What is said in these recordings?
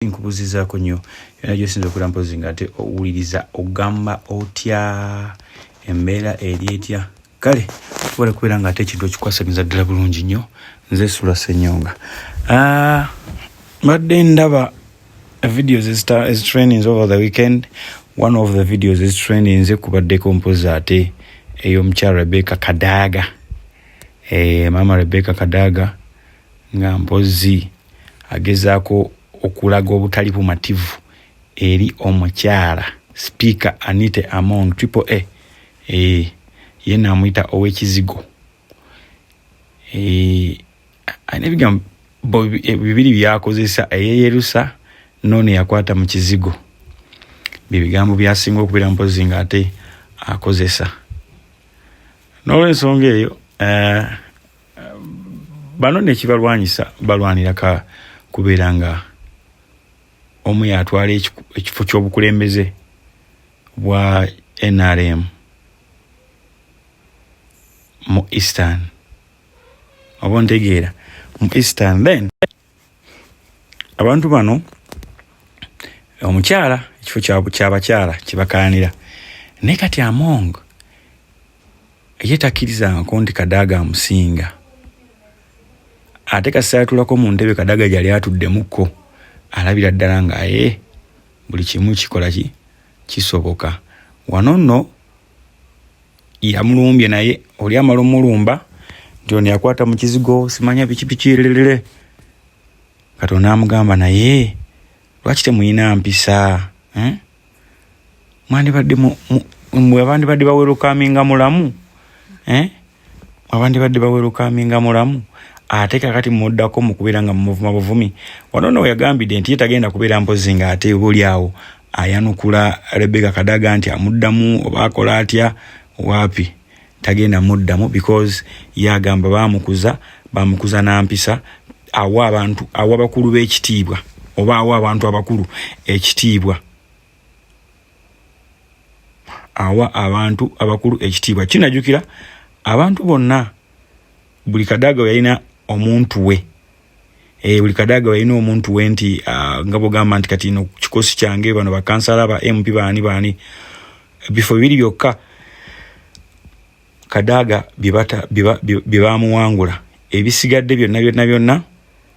nkubuzizaako nnyo era gyosinza okulaba mpozi nga ate owuliriza ogamba otya embeera eri etya kale okubola kubeera nga ate ekintu okikwasagiza ddala bulungi nnyo nze Sula Ssenyonga. Mbadde ndaba videos is trainings over the weekend. One of the videos is training nze kubaddeko mpozi ate ey'omukyala Rebecca Kadaga. Mama Rebecca Kadaga nga mpozi agezaako okulaga obutali bumativu eri omukyala Speaker Anita Among Triple A. Yena amuyita ow'ekizigo. Ebigambo bibiri byakozesa eyeyerusa none yakwata mu kizigo. Bibigambo byasinga okubeera mpozi nga ate akozesa. N'olw'ensonga eyo bano nekibalwanyisa balwanira kubeera nga omu yatwala ekifo ky'obukulembeze bwa NRM mu Eastern. Oba ntegeera mu Eastern. Then abantu bano omukyala ekifo ky'abakyala kibakaanira naye kati Among ye takkiriza nti Kadaga amusinga. Ate kasitulako mu ntebe Kadaga gyali atuddemukko alabira ddala nga buli kimu kikola kisoboka. Wano nno yamulumbye naye oli amala omulumba nti ono yakwata mu kizigo simanya biki lelele. Katonda amugamba naye lwaki temuyina mpisa? Mwabandibadde bawerukaminga mulamu? Mwabandibadde bawerukaminga mulamu? Ate kakati muddako mu kubeera nga muvuma buvumi. Wano nno yagambidde nti tagenda kubeera mpozi nga ate buli awo ayanukula Rebecca Kadaga nti amuddamu oba akola atya waapi. Tagenda muddamu because yagamba bamukuza na mpisa awa abakulu b'ekitiibwa oba awa abantu abakulu ekitiibwa. Awa abantu abakulu ekitiibwa. Kinajjukira abantu bonna buli Kadaga yalina omuntu we. Buli Kadaga yalina omuntu we nti nga bogamba nti kati no kikosi kyange bano bakansala ba MP baani bifo bibiri byokka Kadaga bibamuwangula. Ebisigadde byonna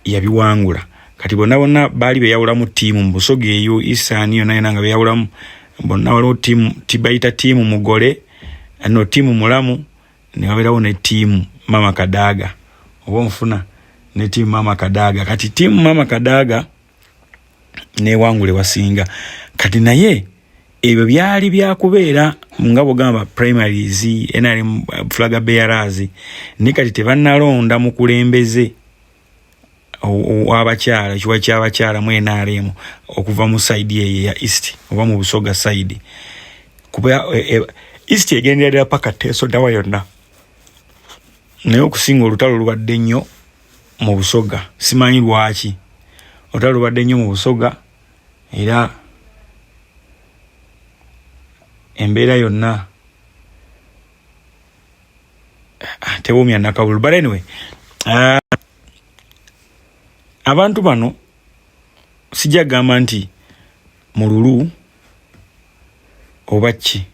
yabiwangula. Kati bonna baali beyawula mu tiimu mu Busoga eyo Eastern yonna nga beyawulamu. Bonna waliwo tiimu tibayita tiimu mugole no tiimu mulamu ne wabeerawo ne tiimu Mama Kadaga. Oba nfuna ne tiimu Mama Kadaga. Kati tiimu Mama Kadaga newangule wasinga. Kati naye ebyo byali byakubeera nga bogamba primaries NRM flag bearers ne kati tebannalonda mukulembeze abakyala kiwa ky'abakyala mu NRM okuva mu side ye ya East oba mu Busoga side. Kuba East egenderera paka Teso dawa yonna. Naye okusinga olutalo lubadde nnyo mu Busoga. Simanyi lwaki. Olutalo lubadde nnyo mu Busoga era embeera yonna tewumya nakabulu. But anyway, abantu bano sijja gamba nti mululu oba ki.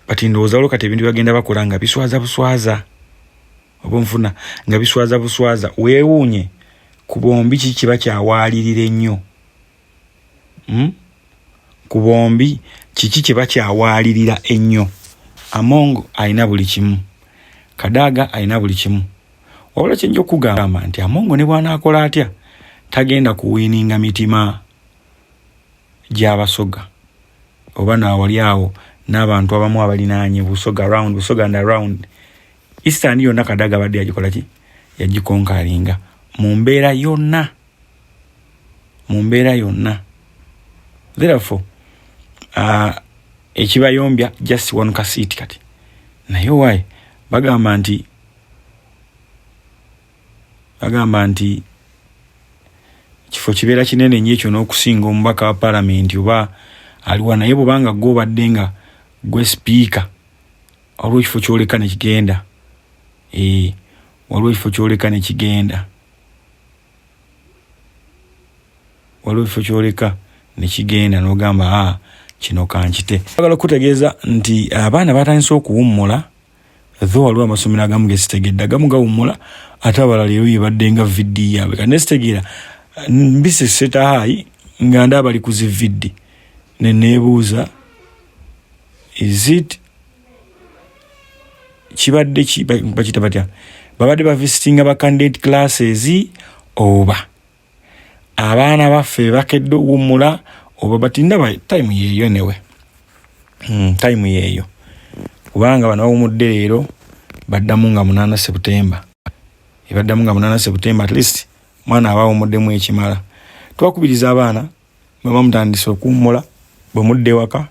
Kati ndowooza olwo kati ebintu bagenda bakola nga biswaza buswaza. Oba nfuna nga biswaza buswaza. Weewuunye ku bombi kiki kiba kyawaalirira ennyo? Ku bombi kiki kiba kyawaalirira ennyo? Among alina buli kimu. Kadaga alina buli kimu. Wabula kye nja okugamba nti Among ne bw'anaakola atya tagenda kuwiininga mitima gy'Abasoga oba naawali awo n'abantu abamu abalinaanye Busoga and around. Eastern yonna Kadaga badde yagikola ki? Yagikonkalinga mu mbeera yonna. Therefore ekibayombya just one kasiti kati. Naye wayi bagamba nti kifo kibeera kinene nnyo ekyo n'okusinga omubaka wa Parliament oba aliwa naye bw'obanga gw'obadde nga gwe Speaker waliwo ekifo kyoleka ne kigenda. Waliwo ekifo kyoleka ne kigenda. waliwo ekifo kyoleka ne kigenda n'ogamba kino kankite. Bagala kutegeeza nti abaana batandise okuwummula, tho waliwo amasomero agamu gesitegedde, agamu gawummula ate abalala leero yebadde nga viddi yaabwe. Kati nesitegeera mbise seta hayi nga ndaba bali ku zividdi ne neebuuza kibadde bakita batya, babadde bavisitinga ba candidate classes oba abaana baffe bakedde okuwummula oba bati ndaba time yeeyo newe time yeeyo, kubanga bano bawummudde leero baddamu nga 8 September. Baddamu nga 8 September, at least mwana abawummuddemu ekimala. Twakubiriza abaana baba mutandise okuwummula bwe mudde waka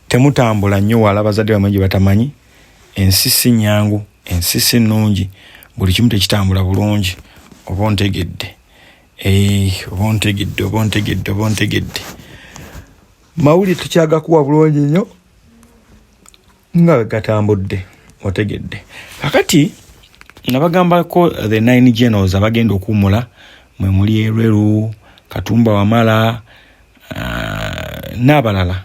temutambula nnyo wala bazadde bamwe gye batamanyi. Ensi si nnyangu, ensi si nnungi, buli kimu tekitambula bulungi. Oba ontegedde oba ontegedde mawuli tukyagakuwa bulungi nnyo nga gatambudde otegedde. Kakati nabagambako the 9 generals abagenda okuwummula, mwe muli Erweru, Katumba Wamala n'abalala.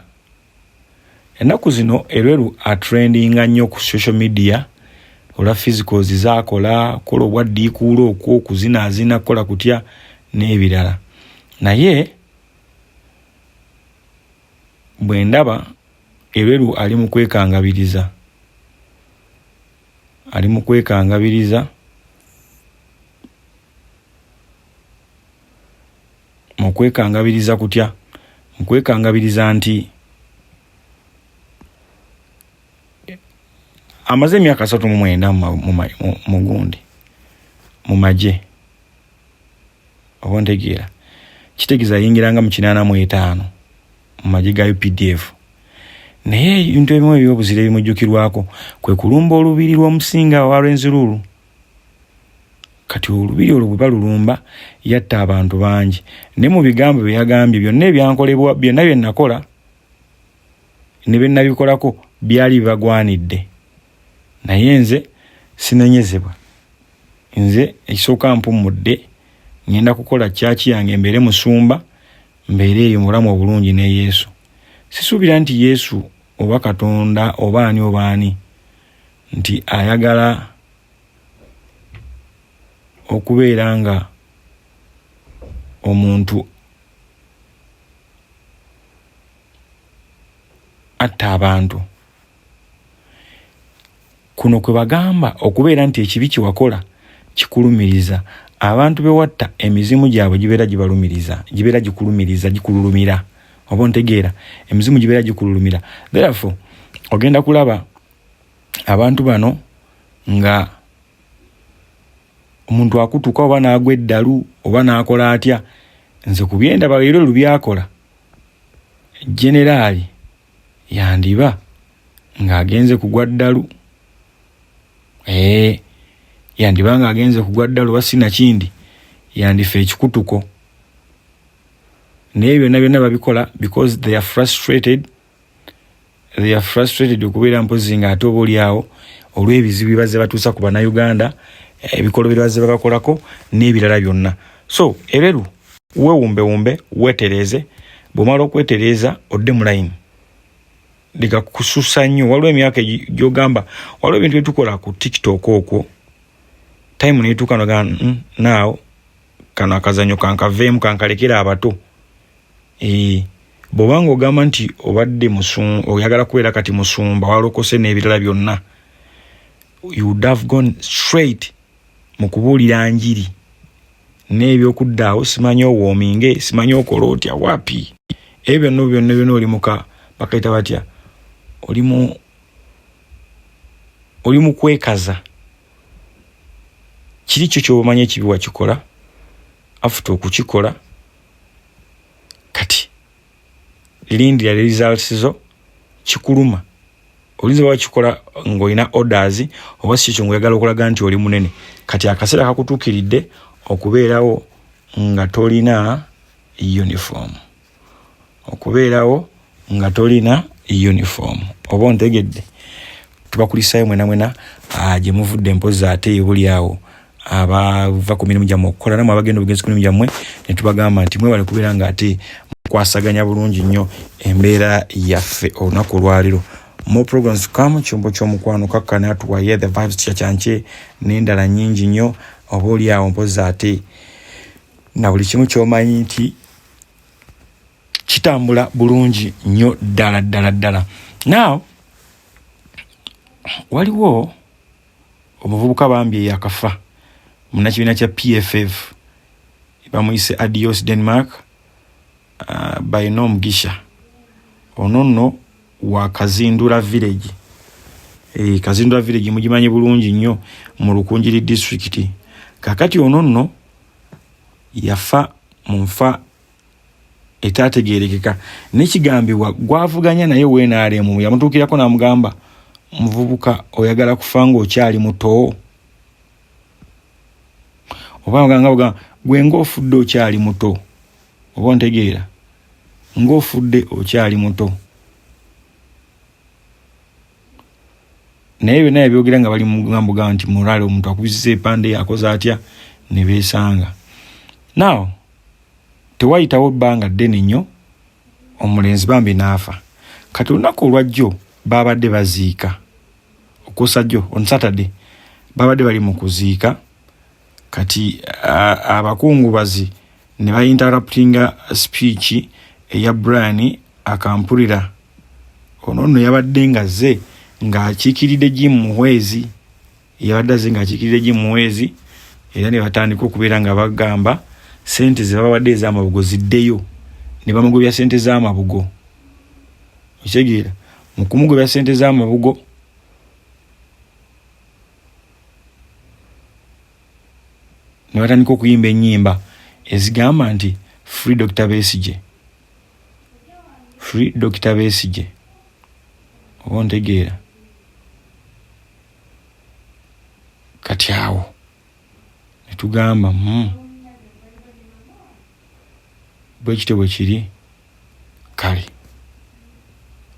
Ennaku zino Erweru atrendinga nnyo ku social media, olwa physicals zaakola, kola obwaddiikuula okwo, okuzinaazina, kola kutya n'ebirala. Naye bwe ndaba Erweru ali mu kwekangabiriza, kutya, mu kwekangabiriza nti amaze emyaka 39 mu gundi mu magye. Oba ntegeera kitegeeza yingiranga mu 85 mu magye ga UPDF. Naye ebintu ebimu ebyobuzira ebimujjukirwako kwe kulumba olubiri lw'omusinga wa Rwenzururu. Kati olubiri olwo bwe balulumba yatta abantu bangi, ne mu bigambo bye yagambye byonna ebyankolebwa byonna bye nakola ne bye nabikolako byali bibagwanidde. Naye nze sinenyezebwa, nze ekisooka mpummudde, ngenda kukola chaachi yange mbeere musumba, mbeere eyo mulamu obulungi ne Yesu. Sisuubira nti Yesu oba Katonda oba ani nti ayagala okubeera nga omuntu atta abantu. Kuno kwe bagamba okubeera nti ekibi kiwakola kikulumiriza. Abantu bewatta emizimu gyabwe gibeera gibalumiriza, gibeera gikululumira. Oba ntegeera emizimu gibeera gikululumira. Therefore ogenda kulaba abantu bano nga omuntu akutuka oba n'agwa eddalu oba n'akola atya. Nze ku byendaba leero lubyakola generali yandiba ng'agenze kugwa ddalu. Yandiba ng'agenze kugwa ddalu oba sinakindi yandifa ekikutuko. Naye byonna babikola because they are frustrated. Okubeera mpozi nga ate oba oliawo olw'ebizibu baze batuusa ku Bannayuganda, ebikolwa baze babakolako n'ebirala byonna. So Erweru weewumbe weetereze, bw'omala okwetereza odde mu line. Leka kususa nnyo. Waliwo emyaka gy'ogamba waliwo ebintu byetukola ku TikTok okwo, time neetuuka noga naawo kano akazanyo kankaveemu kankalekera abato. Bw'obanga ogamba nti obadde oyagala kubeera kati musumba walokose n'ebirala byonna, you would have gone straight mu kubuulira njiri n'ebyokuddaawo. Simanyi owoominge, simanyi okola otya wapi. Ebyo byonna oli muka bakayita batya, oli mu kwekaza. Kiri kyo ky'omanyi ekibi wakikola, afuta okukikola kati lindira results zo kikuluma. Olinza wakikola ng'olina orders oba si kyo ng'oyagala okulaga nti oli munene, kati akaseera kakutuukiridde okubeerawo nga tolina uniform. Oba ontegedde. Tubakulisayo mwena gye muvudde mpozi ate ebuli awo abava ku mirimu gyammwe okukola namwe abagenda obugenzi ku mirimu gyammwe ne tubagamba nti mwewale kubeera nga ate mukwasaganya bulungi nnyo embeera yaffe olunaku olwaliro. More programs to come. Chombo ky'omukwano kakkana atuwaye the vibes kyakyanke n'endala nnyingi nnyo oba oli awo mpozi ate na buli kimu ky'omanyi nti kitambula bulungi nnyo ddala. Now waliwo omuvubuka bambi yakafa munakibiina kya PFF bamuyise Adios Denmark by no Mugisha ono wa Kazindura village. Kazindura village mugimanyi bulungi nnyo mu Rukunjiri district. Kakati ono yafa munfa etategerekeka n'ekigambibwa gwavuganya naye weenaalemu yamutuukirako n'amugamba muvubuka oyagala kufa ng'okyali muto oba nganga gwe ng'ofudde okyali muto oba ontegeera ng'ofudde okyali muto. Naye byonna yabyogera nga bali mugambuga nti morale omuntu akubisiza epande yakoze atya ne beesanga. Now tewayitawo bbanga ddene nnyo omulenzi bambi n'afa. Kati olunaku olwajjo babadde baziika okusa jjo on Saturday babadde bali mu kuziika. Kati abakungubazi ne bayinterruptinga speech eya Brian akampulira ono yabadde ngaze ng'akiikiridde Jim Muhwezi era ne batandika okubeera nga bagamba sente ze babadde ez'amabugo ziddeyo ne bamugobya sente z'amabugo. Ekitegeera mu kumugobya sente z'amabugo ne batandika okuyimba ennyimba ezigamba nti Free Dr. Besigye oba ontegeera. Kati awo ne tugamba bwekityo bwe kiri kale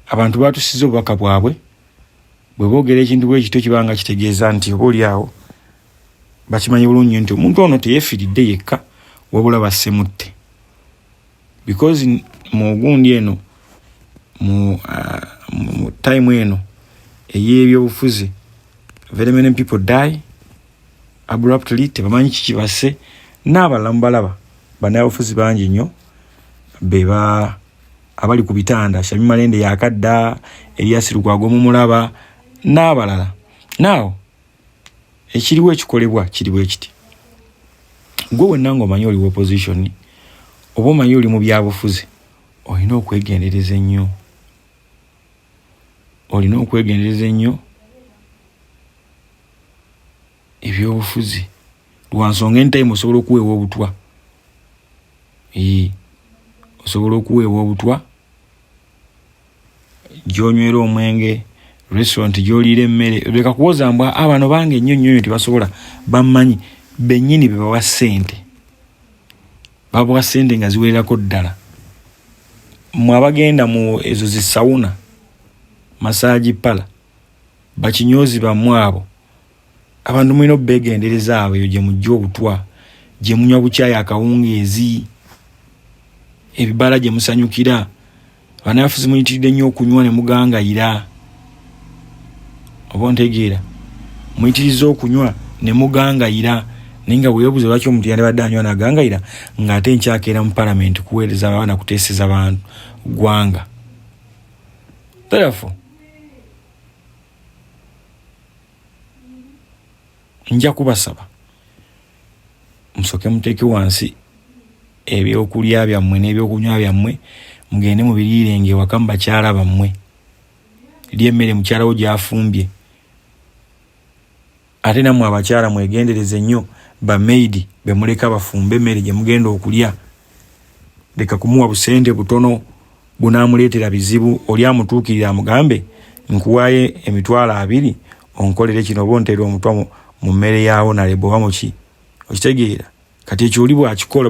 abantu batusiza obubaka bwabwe bwe boogera ekintu bwekityo kibanga kitegeeza nti oba oli awo bakimanyi bulungi nti omuntu ono teyeefiridde yekka wabula bassemutte because mu gundi eno mu time eno ey'ebyobufuzi very many people die abruptly tebamanyi kikibase n'abalamu balaba bannabyabufuzi bangi nnyo beba abali ku bitanda Shami Malende yakadda Elias Lukwago mumulaba n'abalala. Now ekiriwo ekikolebwa kiriwo ekiti gwe wenna ng'omanyi oli opposition oba omanyi oli mu byabufuzi olina okwegendereza ennyo ebyobufuzi lwansonga entayimu osobola okuweebwa obutwa. Osobola okuweebwa obutwa gy'onywera omwenge restaurant gy'oliira emmere leka kuwoza mbwa abano bange nnyo tebasobola bammanyi bennyini be bawa ssente babawa ssente nga ziwererako ddala. Mmwe abagenda mu ezo zisawuna masaji pala bakinyozi bammwe abo abantu mulina obbeegendereza abo eyo gye mujja obutwa gye munywa bukyayi akawungeezi ebibala gye musanyukira bannabyabufuzi muyitiridde nnyo okunywa ne mugangayira oba ontegeera muyitiriza okunywa ne mugangayira naye nga weebuuza lwaki omuntu yandibadde anywa n'agangayira ng'ate nkyakeera mu palamenti kuweereza abaana kuteeseza bantu ggwanga. Therefore nja kubasaba musoke muteeke wansi ebyokulya byammwe n'ebyokunywa byammwe mugende mubiriirenge ewaka mu bakyala bammwe. Lya emmere mukyala wo gy'afumbye ate nammwe abakyala mwegendereze nnyo bamaidi be muleka bafumbe emmere gye mugenda okulya. Leka kumuwa busente butono bunaamuleetera bizibu. Oli amutuukirira amugambe nkuwaaye $20 onkolere kino oba onteera omutwa mu mmere yaawo nalebo oba muki okitegeera. Kati ekyo oli bw'akikola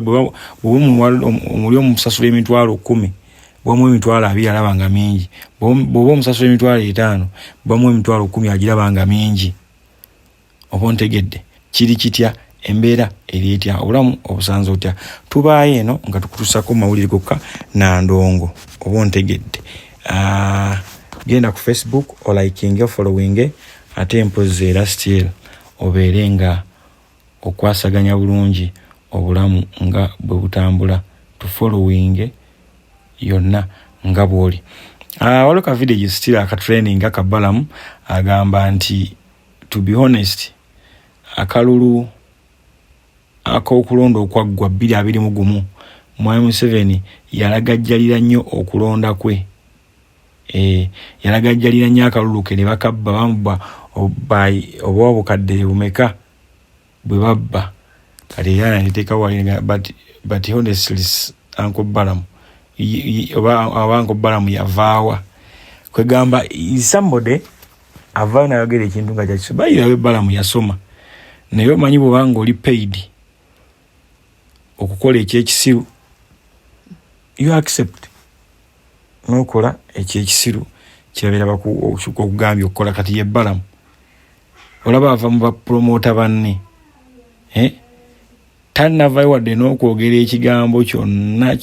omuli omusasula $10,000 bwamu $20 alaba nga mingi bw'oba omusasula $5,000 bwamu $10,000 agiraba nga mingi. Oba ontegedde kiri kitya embeera eri etya, obulamu obusanze otya. Tubaayo eno nga tukutusako mawulire gokka na ndongo oba ontegedde. Genda ku Facebook olikinge following ate mpozi era still obeere nga okwasaganya bulungi obulamu nga bwe butambula, tu following yonna nga bwoli. Waliwo ka video still aka training aka Balamu agamba nti to be honest akalulu ak'okulonda okwaggwa 2021 Mwai Museveni yalagajjalira nnyo okulonda kwe. Yalagajjalira nnyo akalulu ke ne bakabba bamubba oba obukadde bumeka bwe babba kati yana niteeka walinga but honestly Uncle Balamu oba Uncle Balamu yavaawa kwegamba somebody avaayo nayogera ekintu nga kyakisoma bayiwawe Balamu yasoma naye omanyi bw'obanga oli paid okukola ekyekisiru you accept n'okola ekyekisiru kirabeera bakusuka okugambya okukola kati ye Balamu olaba ava mu bapromota banne tannavaayo wadde n'okwogera ekigambo kyonna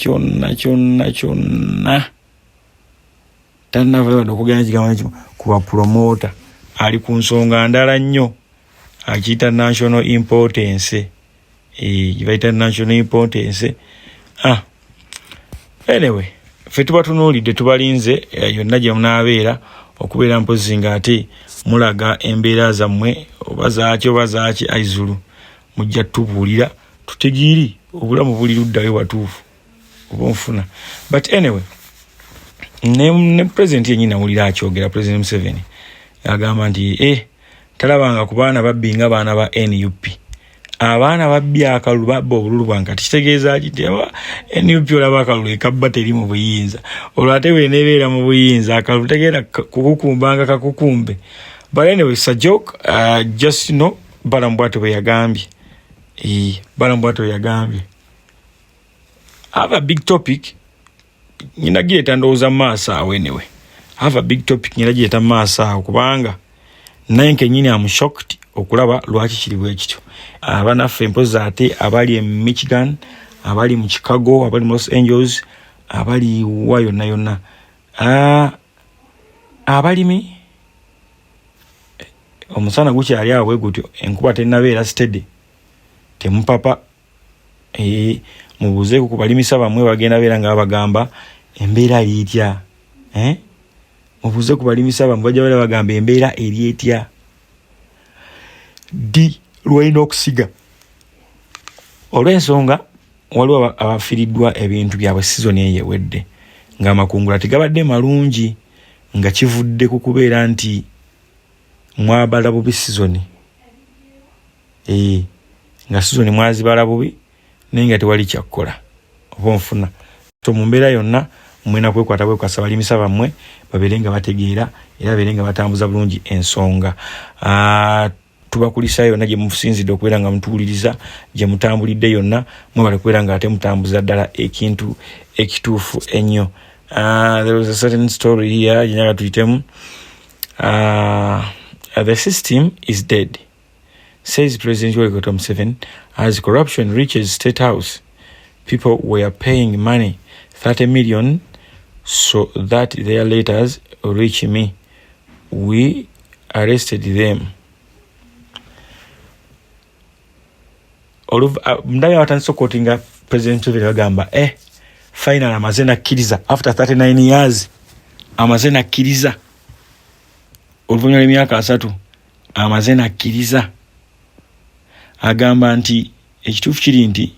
tannavaayo wadde okwogera ekigambo ekyo ku bapromota ali ku nsonga ndala nnyo akiyita national importance gyebayita national importance. Anyway ffe tuba tunuulidde tubalinze yonna gye munaabeera okubeera mpozi nga ate mulaga embeera zammwe oba zaaki aizulu mujja tubuulira tutegiiri obulamu buli luddayo watuufu oba nfuna. But anyway ne president yennyini nawulira akyogera President Museveni agamba nti talabanga ku baana babbi nga baana ba NUP. Abaana babbi akalulu babba obululu bwankati kitegeeza kiti NUP olaba akalulu ekabba teri mu buyinza olwo ate bwenebeera mu buyinza akalulu tegeera kukukumbanga kakukumbe. But anyway it's a joke. Just Balamu bw'atyo bwe yagambye. Balamu bw'atyo yagambye. I have a big topic nyina gireeta ndowooza maaso awo anyway. I have a big topic nyina gireeta maaso awo kubanga naye nkennyini am shocked okulaba lwaki kiri bwe kityo. Abanaffe mpozi ate abali e Michigan, abali mu Chicago, abali mu Los Angeles, abali wa yonna abalimi omusana gukyali awo bwe gutyo enkuba tennabeera steady temupapa mubuuzeeku ku balimisa bamwe bagenda beera nga bagamba embeera eri etya. Mubuuze ku balimisa bamwe bajja beera bagamba embeera eri etya di lwalina okusiga olw'ensonga waliwo abafiiriddwa ebintu byabwe sizoni eyewedde ng'amakungula tegabadde malungi nga kivudde ku kubeera nti mwabala bubi sizoni nga sizoni mwazibala bubi naye nga tewali kyakkola oba nfuna. So mu mbeera yonna mwena kwekwata bwekwasa balimisa bammwe babeere nga bategeera era babeere nga batambuza bulungi ensonga. Tubakulisa yonna gye musinzidde okubeera nga mutuwuliriza gye mutambulidde yonna mwebale kubeera nga ate mutambuza ddala ekintu ekituufu ennyo. There was a certain story here gyenyaga tuyitemu. The system is dead, says President Yoweri Museveni. As corruption reaches State House, people were paying money, 30 million, so that their letters reach me. We arrested them. Mdayo watandise quotinga President Museveni bagamba final amaze nakkiriza after 39 years amaze nakkiriza oluvannyuma lw'emyaka 3 amaze nakkiriza agamba nti ekituufu kiri nti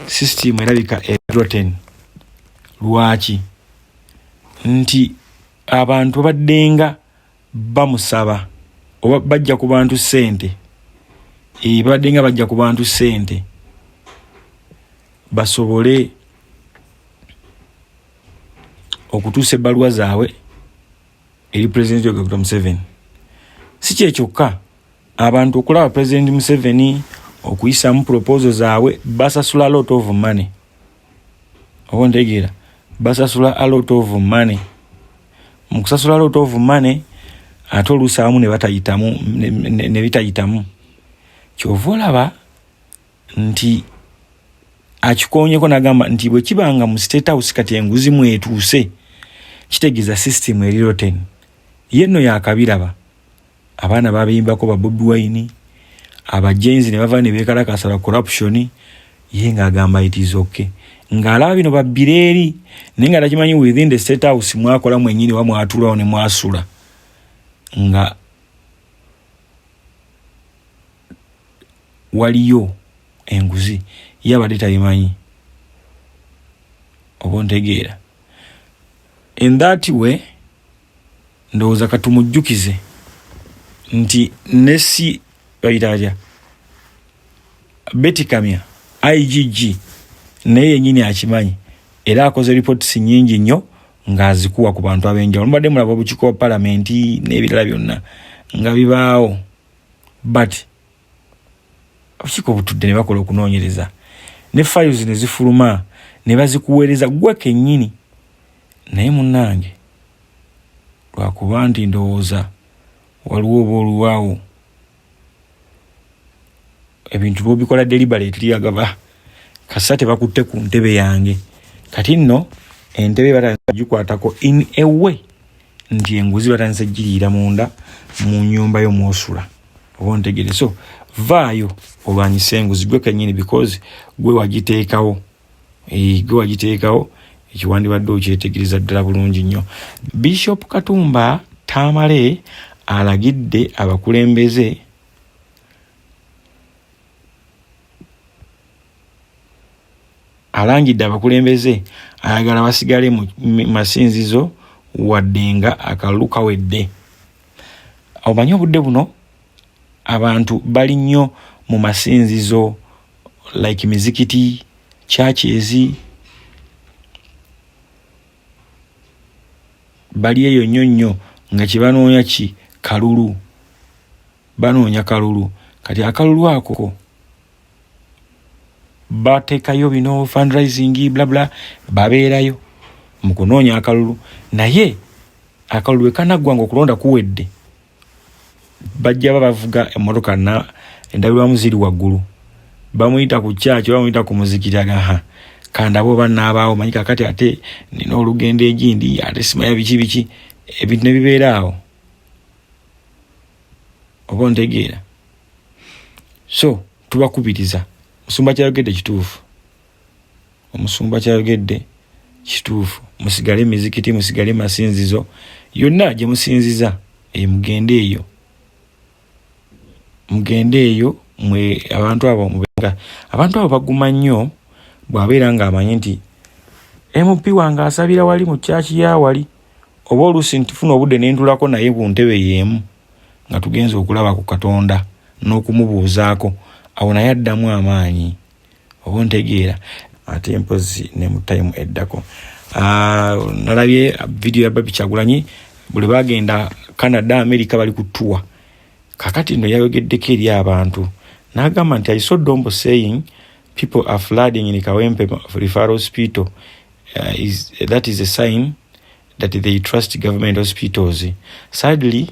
system erabika rotten. Lwaki? Nti abantu baddenga bamusaba oba bajja ku bantu ssente baddenga bajja ku bantu ssente basobole okutuusa ebbaluwa zaabwe eri President Yoweri Museveni. Si kye kyokka abantu okulaba President Museveni okuyisamu proposal zaabwe basasula a lot of money. Oba ntegeera basasula a lot of money. Mu kusasula a lot of money ate oluusi abamu ne bitayitamu kyova olaba nti akikonyeko nagamba nti bwe kibanga mu State House kati enguzi mwetuuse kitegeeza system eri rotten. Yenno yakabiraba abaana babiyimbako ba Bobi Wine abajenzi ne bava ne bekalakasa corruption ye ng'agamba it is okay ng'alaba bino babbireeri naye nga takimanyi within the State House mwakola mwenyini wamwatulawo ne mwasula nga waliyo enguzi yabadde tabimanyi oba ontegeera. In that way ndowooza katumujjukize nti nesi bayitaja Betty Kamya IGG naye yennyini akimanyi era akoze reports nnyingi nnyo ng'azikuwa ku bantu ab'enjawulo. Mubadde mulaba obukiiko bwa palamenti n'ebirala byonna nga bibaawo, but obukiiko butudde ne bakola okunoonyereza ne files ne zifuluma ne bazikuweereza gwe kennyini. Naye munnange lwakuba nti ndowooza waliwo oba oluwaawo ebintu bobikola deliberately agaba kasa tebakutte ku ntebe yange kati nno entebe batandise gikwatako in a way nti enguzi batandise giriira munda mu nnyumba y'omwosula oba ontegere. So vaayo olwanyisa enguzi gwe kennyini because gwe wagiteekawo ekiwandibadde okyetegereza ddala bulungi nnyo. Bishop Katumba Tamale alagidde abakulembeze ayagala basigale mu masinzizo wadde nga akalulu kawedde. Omanyi obudde buno abantu bali nnyo mu masinzizo like mizikiti, churches, bali eyo nnyo nga kibanoonya kalulu, banoonya kalulu. Kati akalulu ako bateekayo bino fundraising bla bla babeerayo mu kunoonya akalulu, naye akalulu ekanaggwa nga okulonda kuwedde bajja bavuga emmotoka endabirwamu ziri waggulu bamuyita ku kyaki bamuyita ku muzikiti agaha kandabo bannaabaawo manyi kakati ate nina olugendo egindi ate simanya biki ebintu ne bibeeraawo oba ontegeera. So tubakubiriza omusumba kyayogedde kituufu musigale mizikiti musigale masinzizo yonna gye musinziza mugende eyo mwe abantu abo mubenga. Abantu abo baguma nnyo bw'abeera ng'amanyi nti MP wange asabira wali mu kyaki ya wali oba oluusi ntufuna obudde n'entulako naye ku ntebe y'emu nga tugenze okulaba ku Katonda n'okumubuuzaako awo naye addamu amaanyi oba ontegeera. Ate mpozi ne mu time eddako nalabye video ya Bobby Kyagulanyi buli bagenda Canada America bali ku tour kakati nno yayogeddeko eri abantu n'agamba nti I saw Dombo saying people are flooding in Kawempe referral hospital. That is a sign that they trust government hospitals. Sadly,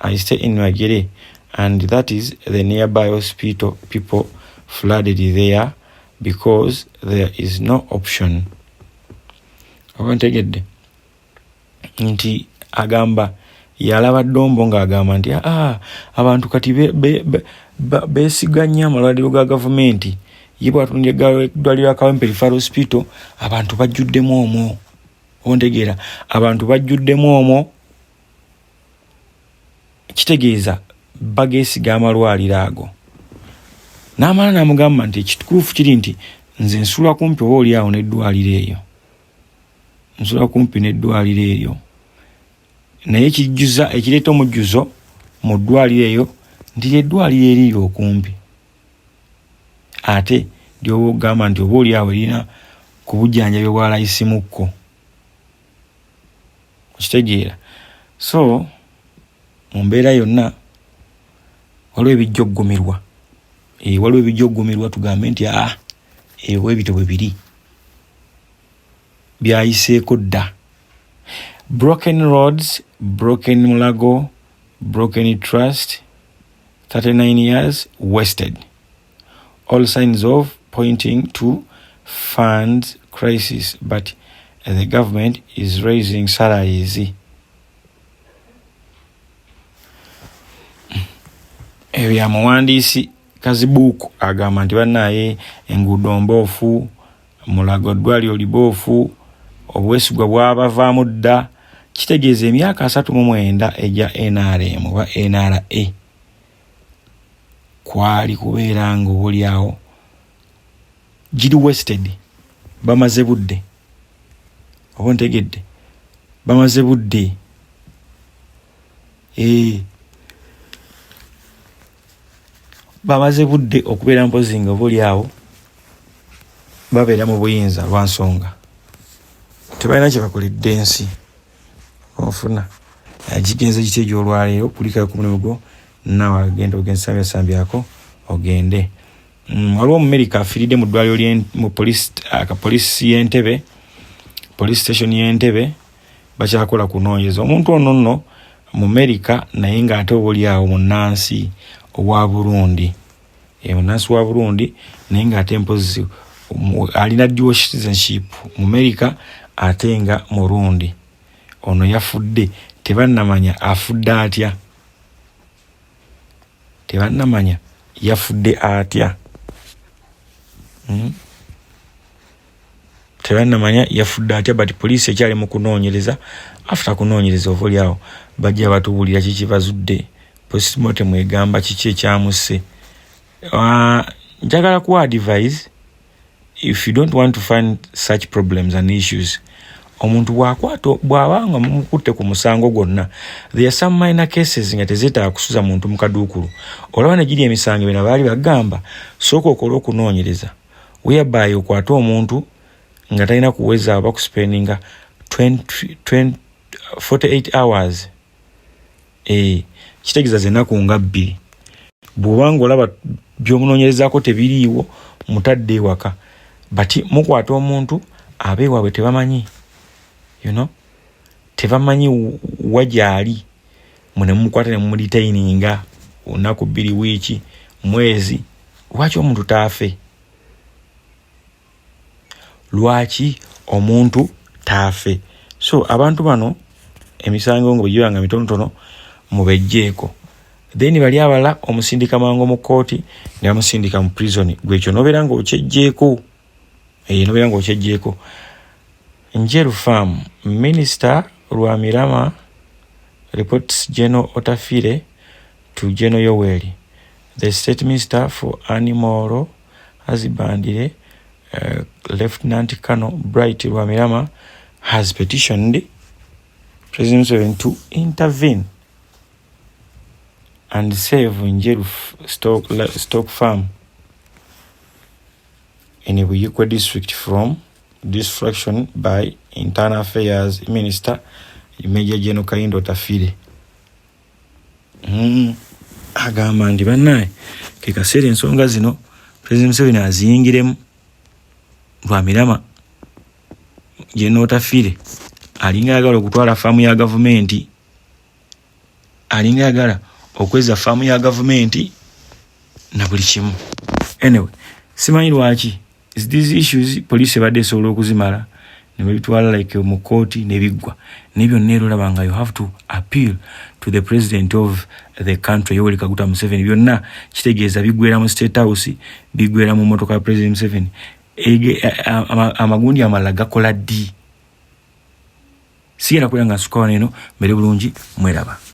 I stay in Magere, and that is the nearby hospital. People flooded there because there is no option. Awantegedde nti agamba yalaba Dombo ng'agamba nti abantu kati besiganya amalwaliro ga gavumenti ye bwatundye eddwaliro Kawempe referral hospital abantu bajjuddemu omwo ontegeera abantu bajjuddemu omwo kitegeeza bageesiga amalwaliro ago. N'amala n'amugamba nti ekituufu kiri nti nze nsula kumpi oba oli awo n'eddwaliro eyo naye kijjuza ekireeta omujjuzo mu ddwaliro eyo nti eddwaliro eriyo okumpi ate lyoba ogamba nti oba oli awo erina ku bujjanjabi bwa layisimuko okitegeera. So mu mbeera yonna waliwo ebijja okuggumirwa tugambe nti ebyo ebito bwe biri byayiseeko dda. Broken roads, broken Mulago, broken trust, 39 years wasted. All signs of pointing to funds crisis, but the government is raising salaries. Ebya muwandiisi Kazibuuku agamba nti bannaye enguudo mboofu, mulago ddwaliro liboofu, obwesigwa bwabavaamu dda. Kitegeeza emyaka 39 ejja NRM oba NRA kwali kubeera nga obuli awo giri wasted. Bamaze budde. Oba ntegedde? Bamaze budde. Bamaze budde okubeera mpozi nga obuli awo babeera mu buyinza lwa nsonga tebalina kye bakoledde ensi. Ofuna agigenze gite gy'olwaleero kulika ku mulimu gwo nawe agenda ogensambyako ogende. Waliwo Omumerika afiiridde mu ddwaliro mu police y'Entebbe, police station y'Entebbe bakyakola kunoonyereza. Omuntu ono nno mu Amerika naye ng'ate obuli awo munnansi owa Burundi. Munnansi wa Burundi naye ng'ate mpozi alina dual citizenship mu Amerika ate nga Murundi. Ono yafudde tebannamanya afudde atya. Tebannamanya yafudde atya. Tebannamanya yafudde atya, but poliisi ekyali mu kunoonyereza. After kunoonyereza obuli awo bajja batubuulira kiki bazudde. Postmortem egamba kiki ekyamusse. Njagala ku advise, if you don't want to find such problems and issues, omuntu bw'abanga mumukutte ku musango gwonna, there are some minor cases nga tezeetaaga kusuza muntu mu kaduukulu. Olaba ne giri emisango bino baali bagamba sooka okola okunoonyereza whereby okwata omuntu nga talina kuweza oba kuspendinga 48 hours. Kitegeeza z'ennaku nga 2. Bw'obanga olaba by'omunoonyerezaako tebiriiwo mutadde ewaka, bati mukwata omuntu abeewaabwe tebamanyi, tebamanyi wagyali, mune mumukwata ne mumudetaininga olunaku 2 wiiki mwezi. Lwaki omuntu taafe? Lwaki omuntu taafe? So abantu bano emisango ngo bigiranga mitonotono mubejjeeko. Then bali abala omusindika mango mu kooti ne bamusindika mu prison. Gwekyo nobeera nga okyejjeeko. Nobeera nga okyejjeeko. Njeru Farm Minister Rwamirama reports General Otafire to General Yoweri. The State Minister for Animal Husbandry, Lieutenant Colonel Bright Rwamirama, has petitioned President Museveni to intervene and save Njeru stock farm in Buyikwe district from destruction by Internal Affairs Minister Major General Kayindo Otafire. Agamba ndi bannaye ke kaseera ensonga zino President Museveni aziyingiremu. Rwamirama General Otafire alinga ayagala okutwala faamu ya gavumenti, alinga ayagala okweza faamu ya gavumenti na buli kimu. Anyway, simanyi lwaki these issues police badde esobola okuzimala ne babitwala like mu kooti ne biggwa. Nebyo nneero labanga you have to appeal to the president of the country, Yoweri Kaguta Museveni. Byonna kitegeeza bigwera mu State House, bigwera mu motoka ya President Museveni. Amagundi amalala gakola ddi. Sigenda kwera nga nsukawa neno mbere bulungi mweraba.